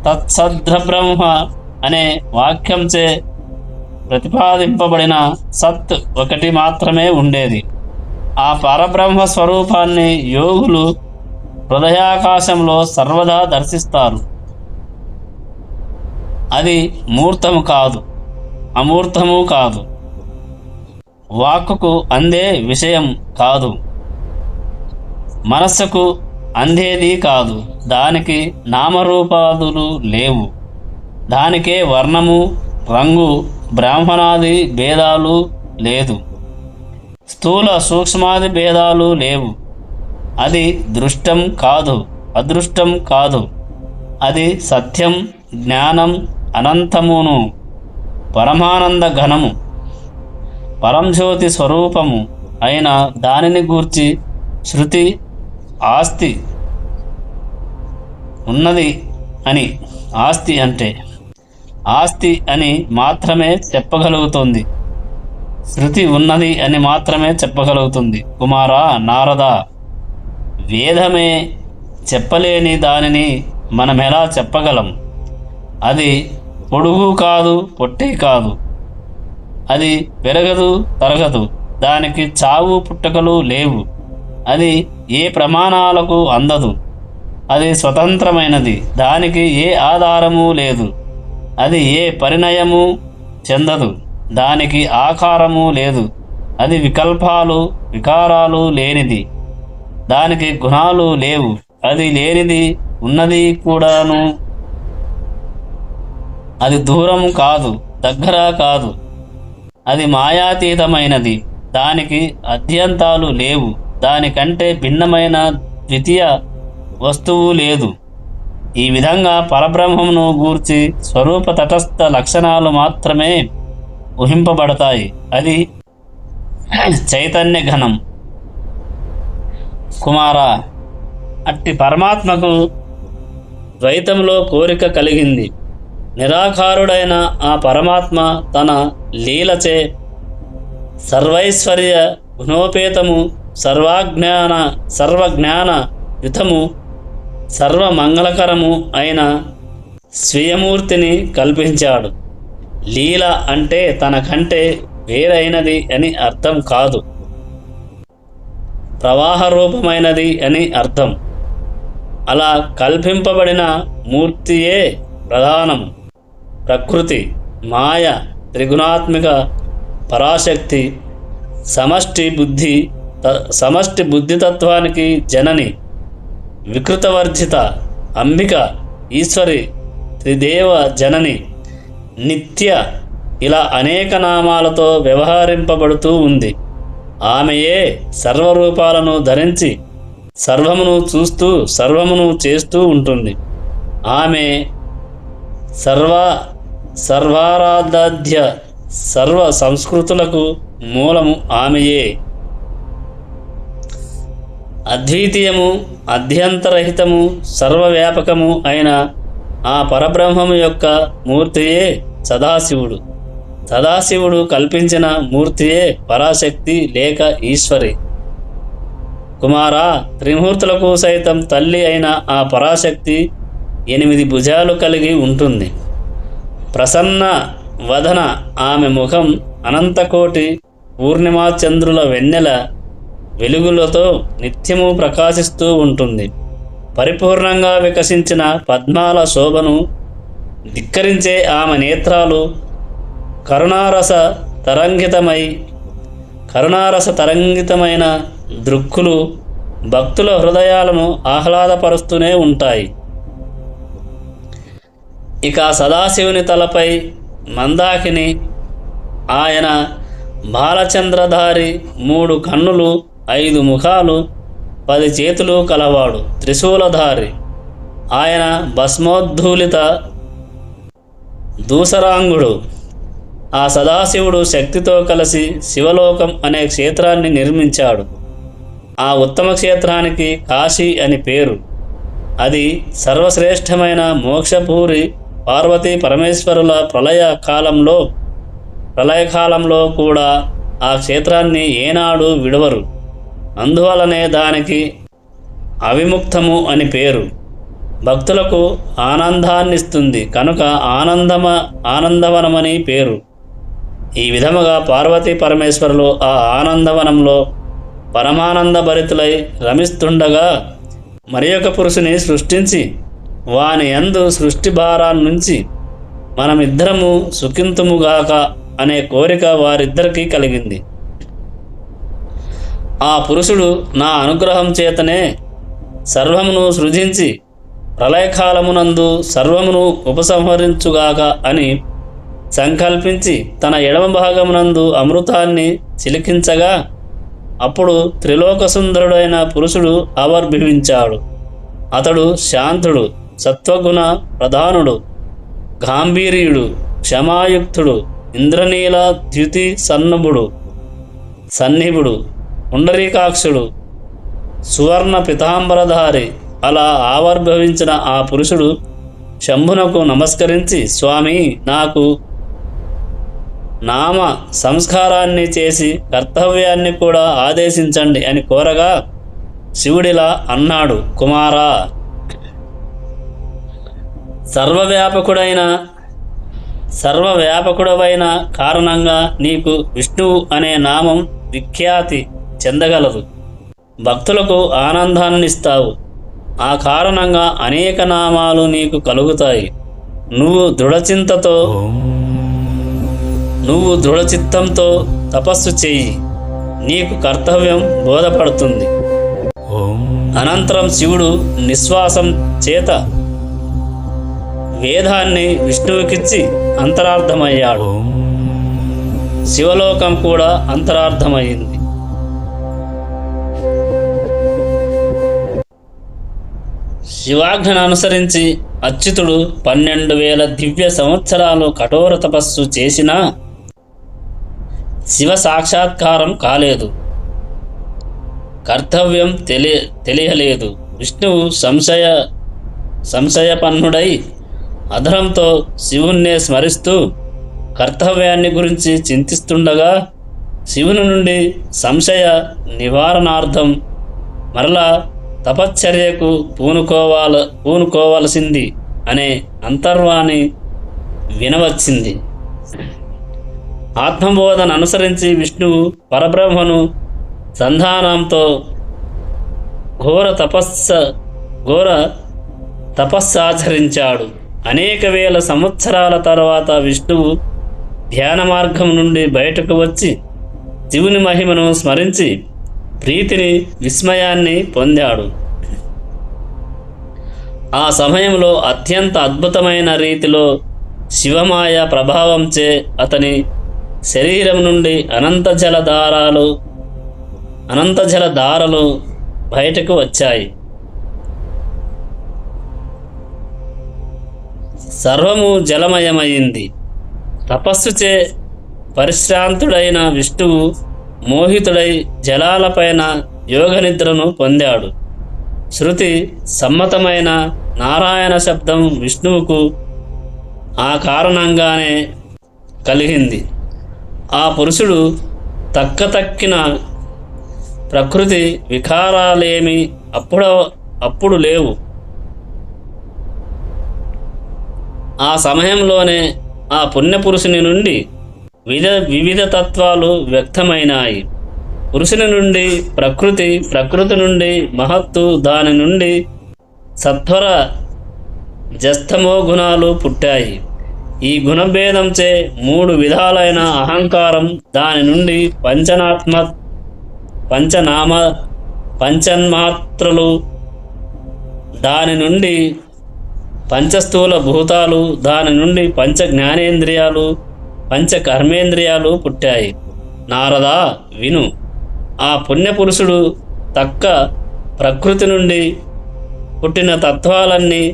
తత్సద్బ్రహ్మ అనే వాక్యంచే ప్రతిపాదింపబడిన సత్ ఒకటి మాత్రమే ఉండేది. ఆ పరబ్రహ్మ స్వరూపాన్ని యోగులు హృదయాకాశంలో సర్వదా దర్శిస్తారు. అది మూర్తము కాదు, అమూర్తము కాదు, వాక్కుకు అందే విషయం కాదు, మనస్సుకు అందేది కాదు. దానికి నామరూపాదులు లేవు. దానికే వర్ణము, రంగు, బ్రాహ్మణాది భేదాలు లేదు. స్థూల సూక్ష్మాది భేదాలు లేవు. అది దృష్టం కాదు, అదృష్టం కాదు. అది సత్యం, జ్ఞానం, అనంతమును, పరమానంద ఘనము, పరంజ్యోతి స్వరూపము అయిన దానిని గూర్చి శృతి ఆస్తి ఉన్నది అని, ఆస్తి అని మాత్రమే చెప్పగలుగుతుంది. శృతి ఉన్నది అని మాత్రమే చెప్పగలుగుతుంది. కుమారా నారద, వేదమే చెప్పలేని దానిని మనమెలా చెప్పగలం? అది పొడుగు కాదు, పొట్టి కాదు. అది పెరగదు, తరగదు. దానికి చావు పుట్టుకలు లేవు. అది ఏ ప్రమాణాలకు అందదు. అది స్వతంత్రమైనది. దానికి ఏ ఆధారము లేదు. అది ఏ పరిణయము చెందదు. దానికి ఆకారము లేదు. అది వికారాలు లేనిది. దానికి గుణాలు లేవు. అది లేనిది, ఉన్నది కూడాను. అది దూరం కాదు, దగ్గర కాదు. అది మాయాతీతమైనది. దానికి అద్యంతాలు లేవు. దానికంటే భిన్నమైన ద్వితీయ వస్తువు లేదు. ఈ విధంగా పరబ్రహ్మమును గూర్చి స్వరూప తటస్థ లక్షణాలు మాత్రమే ఊహింపబడతాయి. అది చైతన్య ఘనం. కుమారా, అట్టి పరమాత్మకు ద్వైతంలో కోరిక కలిగింది. నిరాకారుడైన ఆ పరమాత్మ తన లీలచే సర్వైశ్వర్య గుణోపేతము, సర్వజ్ఞాన యుతము, సర్వమంగళకరము అయిన స్వీయమూర్తిని కల్పించాడు. లీల అంటే తనకంటే వేరైనది అని అర్థం కాదు. ప్రవాహ రూపమైనది అని అర్థం. అలా కల్పింపబడిన మూర్తియే ప్రధానము. ప్రకృతి, మాయ, త్రిగుణాత్మిక పరాశక్తి, సమష్టి బుద్ధితత్వానికి జనని, వికృతవర్జిత, అంబిక, ఈశ్వరి, త్రిదేవ జనని, నిత్య, ఇలా అనేక నామాలతో వ్యవహరింపబడుతూ ఉంది. ఆమెయే సర్వరూపాలను ధరించి సర్వమును చూస్తూ సర్వమును చేస్తూ ఉంటుంది. ఆమె సర్వారాధ్య, సర్వ సంస్కృతులకు మూలము ఆమెయే. అద్వితీయము, అధ్యంతరహితము, సర్వవ్యాపకము అయిన ఆ పరబ్రహ్మము యొక్క మూర్తియే సదాశివుడు. సదాశివుడు కల్పించిన మూర్తియే పరాశక్తి లేక ఈశ్వరి. కుమారా, త్రిమూర్తులకు సైతం తల్లి అయిన ఆ పరాశక్తి 8 భుజాలు కలిగి ఉంటుంది. ప్రసన్న వదన ఆమె ముఖం అనంతకోటి పూర్ణిమాచంద్రుల వెన్నెల వెలుగులతో నిత్యము ప్రకాశిస్తూ ఉంటుంది. పరిపూర్ణంగా వికసించిన పద్మాల శోభను ధిక్కరించే ఆమె నేత్రాలు కరుణారస తరంగితమైన దృక్కులు భక్తుల హృదయాలను ఆహ్లాదపరుస్తూనే ఉంటాయి. ఇక సదాశివుని తలపై మందాకిని, ఆయన బాలచంద్రధారి, 3 కన్నులు, 5 ముఖాలు, 10 చేతులు కలవాడు, త్రిశూలధారి. ఆయన భస్మోద్ధూళిత దూసరాంగుడు. ఆ సదాశివుడు శక్తితో కలిసి శివలోకం అనే క్షేత్రాన్ని నిర్మించాడు. ఆ ఉత్తమ క్షేత్రానికి కాశీ అని పేరు. అది సర్వశ్రేష్టమైన మోక్షపూరి. పార్వతీ పరమేశ్వరుల ప్రళయకాలంలో కూడా ఆ క్షేత్రాన్ని ఏనాడు విడవరు. అందువలనే దానికి అవిముక్తము అని పేరు. భక్తులకు ఆనందాన్నిస్తుంది కనుక ఆనందవనమని పేరు. ఈ విధముగా పార్వతీ పరమేశ్వరులు ఆ ఆనందవనంలో పరమానంద భరితులై రమిస్తుండగా మరి ఒక పురుషుని సృష్టించి వాని యందు సృష్టి భారాన్నుంచి మనమిద్దరము సుఖింతుముగాక అనే కోరిక వారిద్దరికీ కలిగింది. ఆ పురుషుడు నా అనుగ్రహం చేతనే సర్వమును సృజించి ప్రళయకాలమునందు సర్వమును ఉపసంహరించుగాక అని సంకల్పించి తన ఎడమ భాగమునందు అమృతాన్ని చిలికించగా అప్పుడు త్రిలోకసుందరుడైన పురుషుడు ఆవిర్భవించాడు. అతడు శాంతుడు, సత్వగుణ ప్రధానుడు, గాంభీర్యుడు, క్షమాయుక్తుడు, ఇంద్రనీల ద్యుతి సన్నిభుడు, పుండరీకాక్షుడు, సువర్ణ పితాంబరధారి. అలా ఆవిర్భవించిన ఆ పురుషుడు శంభునకు నమస్కరించి, స్వామి, నాకు నామ సంస్కారాన్ని చేసి కర్తవ్యాన్ని కూడా ఆదేశించండి అని కోరగా శివుడిలా అన్నాడు, కుమారా, సర్వవ్యాపకుడవైన కారణంగా నీకు విష్ణువు అనే నామం విఖ్యాతి చెందగలదు. భక్తులకు ఆనందాన్నిస్తావు. ఆ కారణంగా అనేక నామాలు నీకు కలుగుతాయి. నువ్వు దృఢచిత్తంతో తపస్సు చెయ్యి. నీకు కర్తవ్యం బోధపడుతుంది. అనంతరం శివుడు నిశ్వాసం చేత వేదాన్ని విష్ణువుకిచ్చి అంతరార్థమయ్యాడు. శివలోకం కూడా అంతరార్థమైంది. శివాజ్ఞను అనుసరించి అచ్యుతుడు 12,000 దివ్య సంవత్సరాలు కఠోర తపస్సు చేసినా శివ సాక్షాత్కారం కాలేదు. కర్తవ్యం తెలియలేదు. విష్ణువు సంశయపన్నుడై అధరంతో శివుణ్ణే స్మరిస్తూ కర్తవ్యాన్ని గురించి చింతిస్తుండగా శివుని నుండి సంశయ నివారణార్థం మరలా తపశ్చర్యకు పూనుకోవలసింది అనే అంతర్వాణి వినవచ్చింది. ఆత్మబోధన అనుసరించి విష్ణువు పరబ్రహ్మను సంధానంతో ఘోర తపస్సాచరించాడు. అనేక వేల సంవత్సరాల తర్వాత విష్ణువు ధ్యాన మార్గం నుండి బయటకు వచ్చి శివుని మహిమను స్మరించి ప్రీతిని విస్మయాన్ని పొందాడు. ఆ సమయంలో అత్యంత అద్భుతమైన రీతిలో శివమాయ ప్రభావంచే అతని శరీరం నుండి అనంత జలధారలు బయటకు వచ్చాయి. సర్వము జలమయమైంది. తపస్సుచే పరిశ్రాంతుడైన విష్ణువు మోహితుడై జలాలపైన యోగనిద్రను పొందాడు. శృతి సమ్మతమైన నారాయణ శబ్దం విష్ణువుకు ఆ కారణంగానే కలిగింది. ఆ పురుషుడు తక్కిన ప్రకృతి వికారాలేమి అప్పుడు లేవు. ఆ సమయంలోనే ఆ పుణ్యపురుషుని నుండి వివిధ తత్వాలు వ్యక్తమైనాయి. పురుషుని నుండి ప్రకృతి నుండి మహత్తు, దాని నుండి సత్వర జస్తమో గుణాలు పుట్టాయి. ఈ గుణభేదంచే 3 విధాలైన అహంకారం, దాని నుండి పంచన్మాత్రలు, దాని నుండి పంచస్థూల భూతాలు, దాని నుండి పంచ జ్ఞానేంద్రియాలు, పంచ కర్మేంద్రియాలు పుట్టాయి. నారదా విను, ఆ పుణ్యపురుషుడు ప్రకృతి నుండి పుట్టిన తత్వాలన్నీ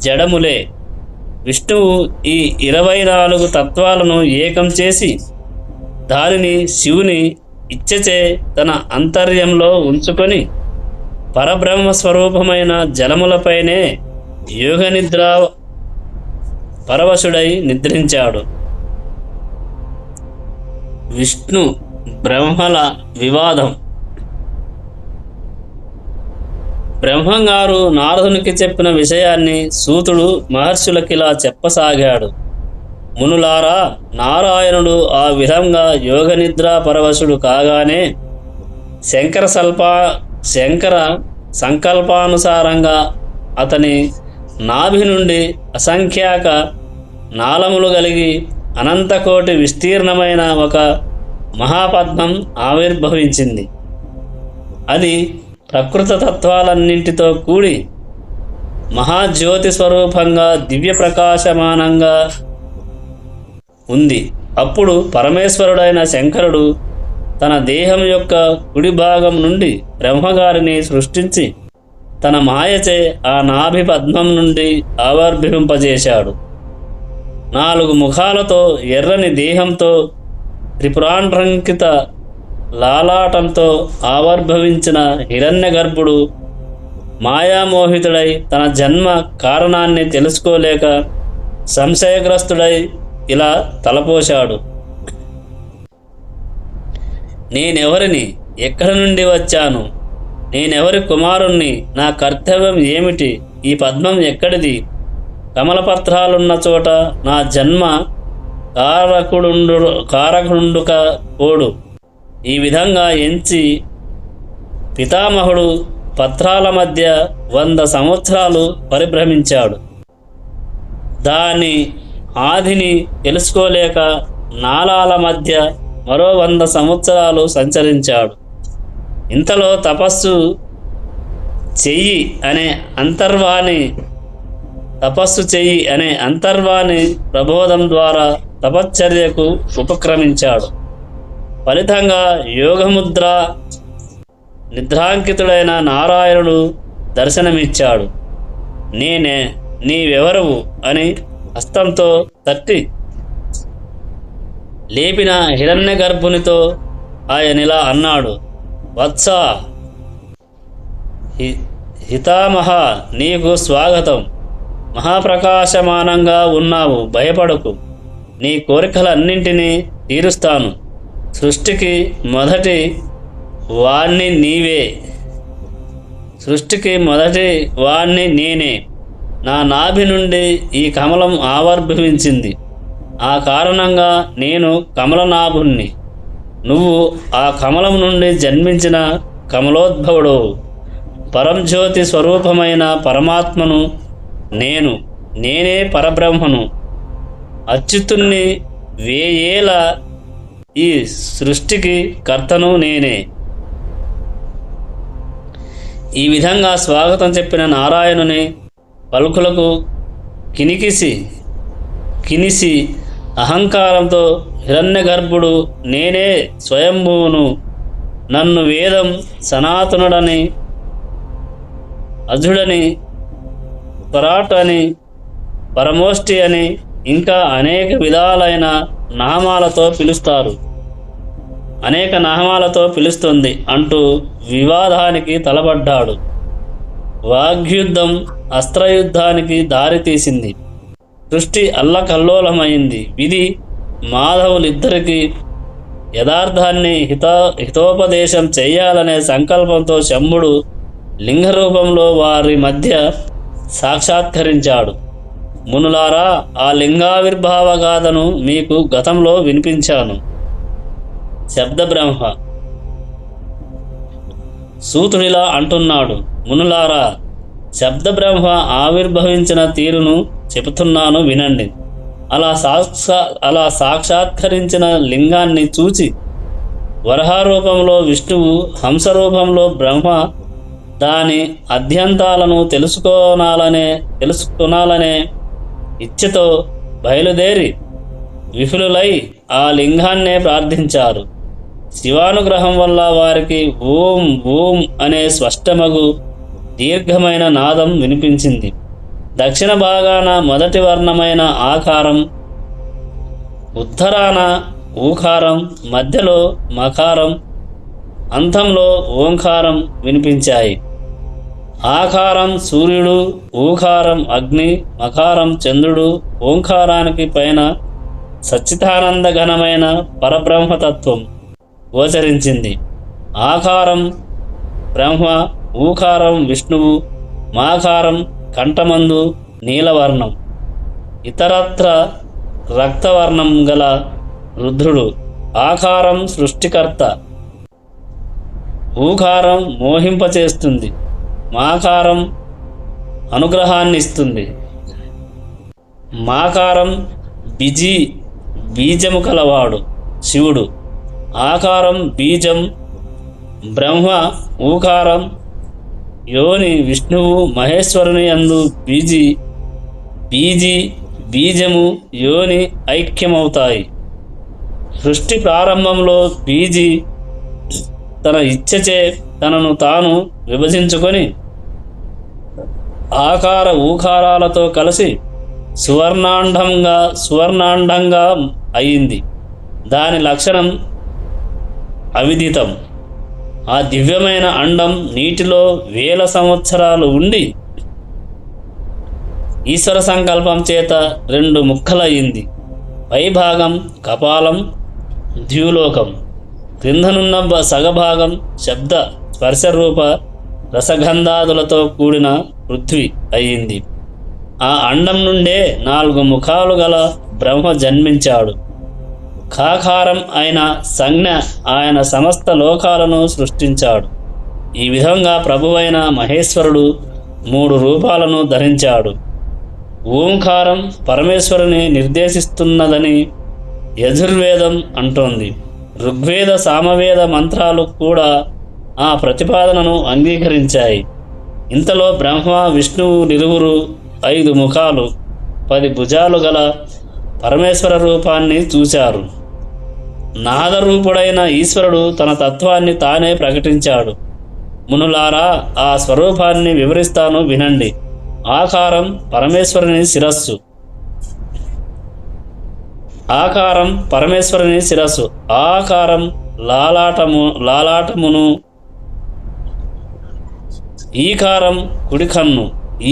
జడములే. విష్ణువు ఈ 24 తత్వాలను ఏకం చేసి దానిని శివుని ఇచ్చచే తన అంతర్యంలో ఉంచుకొని పరబ్రహ్మ స్వరూపమైన జలములపైనే యోగనిద్ర పరవశుడై నిద్రించాడు. విష్ణు బ్రహ్మల వివాదం. బ్రహ్మంగారు నారదునికి చెప్పిన విషయాన్ని సూతుడు మహర్షులకిలా చెప్పసాగాడు. మునులారా, నారాయణుడు ఆ విధంగా యోగనిద్రా పరవశుడు కాగానే శంకర సంకల్పానుసారంగా అతని నాభి నుండి అసంఖ్యాక నాళములు కలిగి అనంతకోటి విస్తీర్ణమైన ఒక మహాపద్మం ఆవిర్భవించింది. అది ప్రకృత తత్వాలన్నింటితో కూడి మహాజ్యోతి స్వరూపంగా దివ్య ప్రకాశమానంగా ఉంది. అప్పుడు పరమేశ్వరుడైన శంకరుడు తన దేహం యొక్క కుడి భాగం నుండి బ్రహ్మగారిని సృష్టించి తన మాయచే ఆ నాభి పద్మం నుండి ఆవిర్భవింపజేశాడు. 4 ముఖాలతో, ఎర్రని దేహంతో, త్రిపురాండ్రంకిత లాలాటంతో ఆవిర్భవించిన హిరణ్యగర్భుడు మాయామోహితుడై తన జన్మ కారణాన్ని తెలుసుకోలేక సంశయగ్రస్తుడై ఇలా తలపోశాడు. నేనెవరిని? ఎక్కడి నుండి వచ్చాను? నేనెవరి కుమారుణ్ణి? నా కర్తవ్యం ఏమిటి? ఈ పద్మం ఎక్కడిది? కమలపత్రాలున్న చోట నా జన్మ కారకుండుక పోడు. ఈ విధంగా ఎంచి పితామహుడు పత్రాల మధ్య 100 సంవత్సరాలు పరిభ్రమించాడు. దాని ఆదిని తెలుసుకోలేక నాళాల మధ్య మరో 100 సంవత్సరాలు సంచరించాడు. ఇంతలో తపస్సు చెయ్యి అనే అంతర్వాణి ప్రబోధం ద్వారా తపశ్చర్యకు ఉపక్రమించాడు. ఫలితంగా యోగముద్ర నిద్రాంకితుడైన నారాయణుడు దర్శనమిచ్చాడు. నీవెవరవు అని హస్తంతో తట్టి లేపిన హిరణ్యగర్భునితో ఆయనిలా అన్నాడు. వత్స హితామహ, నీకు స్వాగతం. మహాప్రకాశమానంగా ఉన్నావు, భయపడకు. నీ కోరికలన్నింటినీ తీరుస్తాను. సృష్టికి మొదటి వాణ్ణి నేనే. నా నాభి నుండి ఈ కమలం ఆవిర్భవించింది. ఆ కారణంగా నేను కమలనాభుణ్ణి. నువ్వు ఆ కమలం నుండి జన్మించిన కమలోద్భవుడు పరంజ్యోతి స్వరూపమైన పరమాత్మను నేనే పరబ్రహ్మను, అచ్యుతుణ్ణి, వేయేల ఈ సృష్టికి కర్తను నేనే. ఈ విధంగా స్వాగతం చెప్పిన నారాయణుని పలుకులకు కినిసి అహంకారంతో హిరణ్యగర్భుడు నేనే స్వయంభువును, నన్ను వేదం, సనాతనుడని, అజుడని, పరాట్ అని, పరమోష్టి అని ఇంకా అనేక విధాలైన నామాలతో పిలుస్తుంది అంటూ వివాదానికి తలపడ్డాడు. వాగ్యుద్ధం అస్త్రయుద్ధానికి దారితీసింది. సృష్టి అల్లకల్లోలమైంది. విధి మాధవులిద్దరికీ యథార్థాన్ని హితోపదేశం చేయాలనే సంకల్పంతో శంభుడు లింగరూపంలో వారి మధ్య సాక్షాత్కరించాడు. మునులారా, ఆ లింగావిర్భావ గాథను మీకు గతంలో వినిపించాను. శబ్దబ్రహ్మ సూతుడిలా అంటున్నాడు, మునులారా, శబ్దబ్రహ్మ ఆవిర్భవించిన తీరును చెబుతున్నాను వినండి. అలా సాక్షాత్కరించిన లింగాన్ని చూచి వరహారూపంలో విష్ణువు, హంసరూపంలో బ్రహ్మ దాని అద్యంతాలను తెలుసుకొనాలనే ఇచ్ఛతో బయలుదేరి విఫులులై ఆ లింగాన్నే ప్రార్థించారు. శివానుగ్రహం వల్ల వారికి ఓం ఓం అనే స్పష్టమగు దీర్ఘమైన నాదం వినిపించింది. దక్షిణ భాగాన మొదటి వర్ణమైన ఆకారం, ఉత్తరాన ఊకారం, మధ్యలో మకారం, అంతంలో ఓంకారం వినిపించాయి. ఆకారం సూర్యుడు, ఊకారం అగ్ని, మకారం చంద్రుడు, ఓంకారానికి పైన సచ్చిదానంద ఘనమైన పరబ్రహ్మతత్వం గోచరించింది. ఆకారం బ్రహ్మ, ఊకారం విష్ణువు, మాకారం కంఠమందు నీలవర్ణం, ఇతరత్ర రక్తవర్ణం గల రుద్రుడు. ఆకారం సృష్టికర్త, ఊకారం మోహింపచేస్తుంది, మాకారం అనుగ్రహాన్ని ఇస్తుంది, మాకారం బీజము కలవాడు శివుడు. ఆకారం బీజం బ్రహ్మ, ఊకారం యోని విష్ణువు, మహేశ్వరుని యందు బీజము యోని ఐక్యమవుతాయి. సృష్టి ప్రారంభంలో బీజి తన ఇచ్ఛచే తనను తాను విభజించుకొని ఆకార ఊకారాలతో కలిసి సువర్ణాండంగా అయింది. దాని లక్షణం అవిదితం. ఆ దివ్యమైన అండం నీటిలో 1000 సంవత్సరాలు ఉండి ఈశ్వర సంకల్పం చేత 2 ముక్కలయ్యింది. పైభాగం కపాలం, ద్యూలోకం, క్రిందనున్న సగభాగం శబ్ద స్పర్శరూప రసగంధాదులతో కూడిన పృథ్వీ అయ్యింది. ఆ అండం నుండే 4 ముఖాలు గల బ్రహ్మ జన్మించాడు. ఖాకారం అయిన సంజ్ఞ ఆయన సమస్త లోకాలను సృష్టించాడు. ఈ విధంగా ప్రభువైన మహేశ్వరుడు 3 రూపాలను ధరించాడు. ఓంకారం పరమేశ్వరుని నిర్దేశిస్తున్నదని యజుర్వేదం అంటోంది. ఋగ్వేద, సామవేద మంత్రాలు కూడా ఆ ప్రతిపాదనను అంగీకరించాయి. ఇంతలో బ్రహ్మ, విష్ణువు నిరువురు 5 ముఖాలు 10 భుజాలు గల పరమేశ్వర రూపాన్ని చూశారు. నాదరూపుడైన ఈశ్వరుడు తన తత్వాన్ని తానే ప్రకటించాడు. మునులారా, ఆ స్వరూపాన్ని వివరిస్తాను వినండి. ఆకారం పరమేశ్వరుని శిరస్సు. ఆకారం పరమేశ్వరుని శిరస్సు. ఆకారం లాలాటమును. ఈకారం కుడి కన్ను.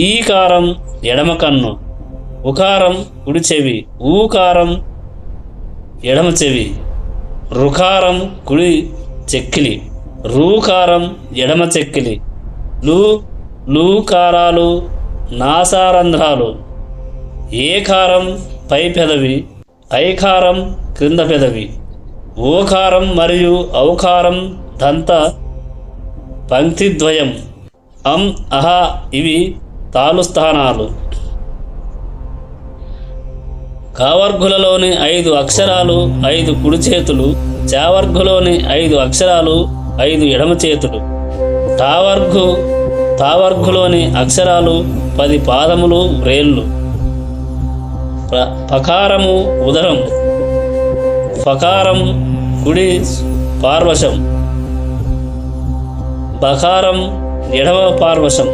ఈకారం ఎడమ కన్ను. ఉకారం కుడి చెవి. ఊకారం ఎడమ చెవి. రుకారం కుడి చెక్కిలి. రూకారం ఎడమ చెక్కిలి. లూకారాలు నాసారంధ్రాలు. ఏకారం పై పెదవి. ఐకారం క్రింద పెదవి. ఓకారం మరియు ఔకారం పంక్తిద్వయం అం అహ ఇవి తాలు స్థానాలు. కావర్గులలోని 5 అక్షరాలు 5 కుడి చేతులు, చావర్గులోని 5 అక్షరాలు 5 ఎడమ చేతులు, తావర్గులోని అక్షరాలు 10 పాదములు వ్రేళ్ళు. పకారము ఉదరం, ఫకారం కుడి పార్వశం, బకారం ఎడమ పార్వశం,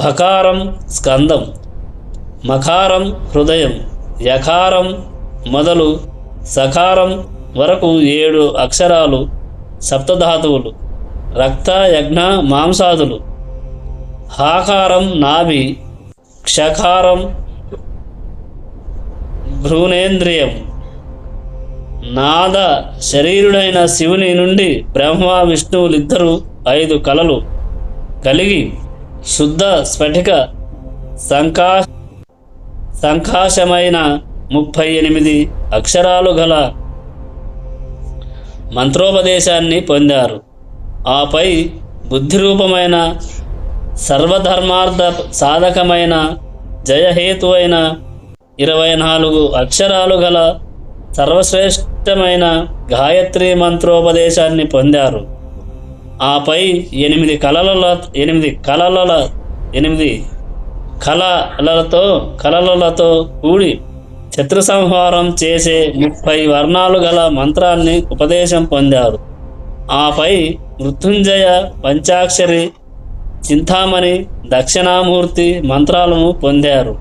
భకారం స్కందం, మకారం హృదయం, యకారం మొదలు సకారం వరకు 7 అక్షరాలు సప్తధాతువులు, రక్త యజ్ఞ మాంసాదులు. హాకారం నాభి, క్షకారం భ్రూణేంద్రియం. నాద శరీరుడైన శివుని నుండి బ్రహ్మ విష్ణువులిద్దరూ 5 కళలు కలిగి శుద్ధ స్ఫటిక సంకాశమైన 38 అక్షరాలు గల మంత్రోపదేశాన్ని పొందారు. ఆపై బుద్ధిరూపమైన సర్వధర్మార్థ సాధకమైన జయహేతు అయిన 24 అక్షరాలు గల సర్వశ్రేష్టమైన గాయత్రి మంత్రోపదేశాన్ని పొందారు. ఆపై 8 కళలతో కూడి శత్రు సంహారం చేసే 30 వర్ణాలు గల మంత్రాన్ని ఉపదేశం పొందారు. ఆపై మృత్యుంజయ, పంచాక్షరి, చింతామణి, దక్షిణామూర్తి మంత్రాలను పొందారు.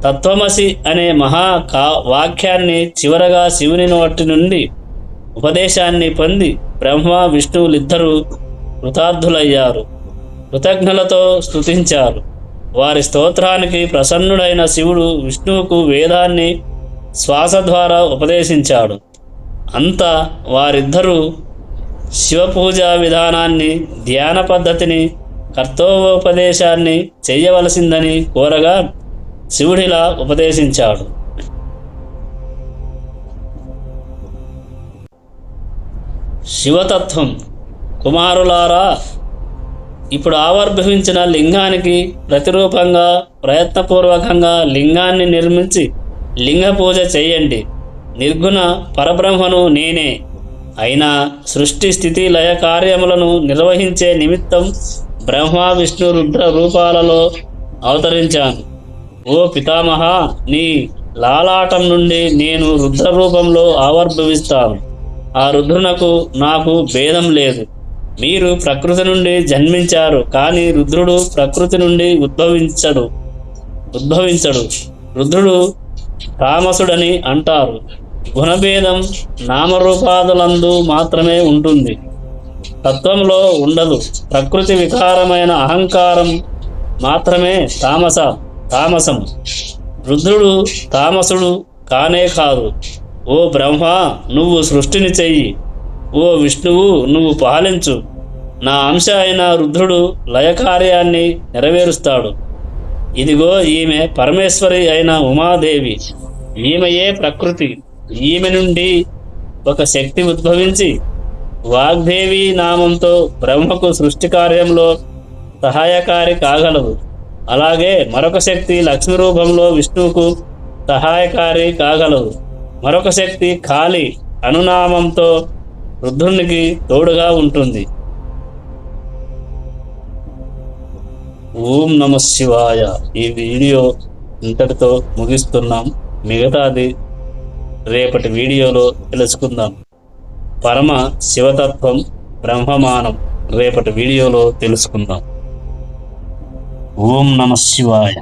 తత్వమసి అనే వాక్యాన్ని చివరగా శివుని నోటి నుండి ఉపదేశాన్ని పొంది బ్రహ్మ విష్ణువులిద్దరూ కృతార్థులయ్యారు. కృతజ్ఞలతో స్తుతించారు. వారి స్తోత్రానికి ప్రసన్నుడైన శివుడు విష్ణువుకు వేదాన్ని శ్వాస ద్వారా ఉపదేశించాడు. అంతా వారిద్దరూ శివపూజా విధానాన్ని, ధ్యాన పద్ధతిని, కర్తవ్యోపదేశాన్ని చేయవలసిందని కోరగా శివుడిలా ఉపదేశించాడు. శివతత్వం. కుమారులారా, ఇప్పుడు ఆవిర్భవించిన లింగానికి ప్రతిరూపంగా ప్రయత్నపూర్వకంగా లింగాన్ని నిర్మించి లింగ పూజ చేయండి. నిర్గుణ పరబ్రహ్మను నేనే. అయినా సృష్టి స్థితి లయ కార్యములను నిర్వహించే నిమిత్తం బ్రహ్మ విష్ణు రుద్ర రూపాలలో అవతరించాను. ఓ పితామహ, నీ లాలాటం నుండి నేను రుద్ర రూపంలో ఆవిర్భవిస్తాను. ఆ రుద్రునకు నాకు భేదం లేదు. మీరు ప్రకృతి నుండి జన్మించారు, కానీ రుద్రుడు ప్రకృతి నుండి ఉద్భవించడు. రుద్రుడు తామసుడని అంటారు. గుణభేదం నామరూపాదులందు మాత్రమే ఉంటుంది, తత్వంలో ఉండదు. ప్రకృతి వికారమైన అహంకారం మాత్రమే తామసం. రుద్రుడు తామసుడు కానే కాదు. ఓ బ్రహ్మ, నువ్వు సృష్టిని చెయ్యి. ఓ విష్ణువు, నువ్వు పాలించు. నా అంశ అయిన రుద్రుడు లయకార్యాన్ని నెరవేరుస్తాడు. ఇదిగో ఈమె పరమేశ్వరి అయిన ఉమాదేవి. ఈమెయే ప్రకృతి. ఈమె నుండి ఒక శక్తి ఉద్భవించి వాగ్దేవి నామంతో బ్రహ్మకు సృష్టి కార్యంలో సహాయకారి కాగలదు. అలాగే మరొక శక్తి లక్ష్మి రూపంలో విష్ణువుకు సహాయకారి కాగలదు. మరొక శక్తి కాళి అనునామంతో రుద్రునికి తోడుగా ఉంటుంది. ఓం నమ శివాయ. ఈ వీడియో ఇంతటితో ముగిస్తున్నాం. మిగతాది రేపటి వీడియోలో తెలుసుకుందాం. పరమ శివతత్వం, బ్రహ్మమానం రేపటి వీడియోలో తెలుసుకుందాం. ఓం నమ శివాయ.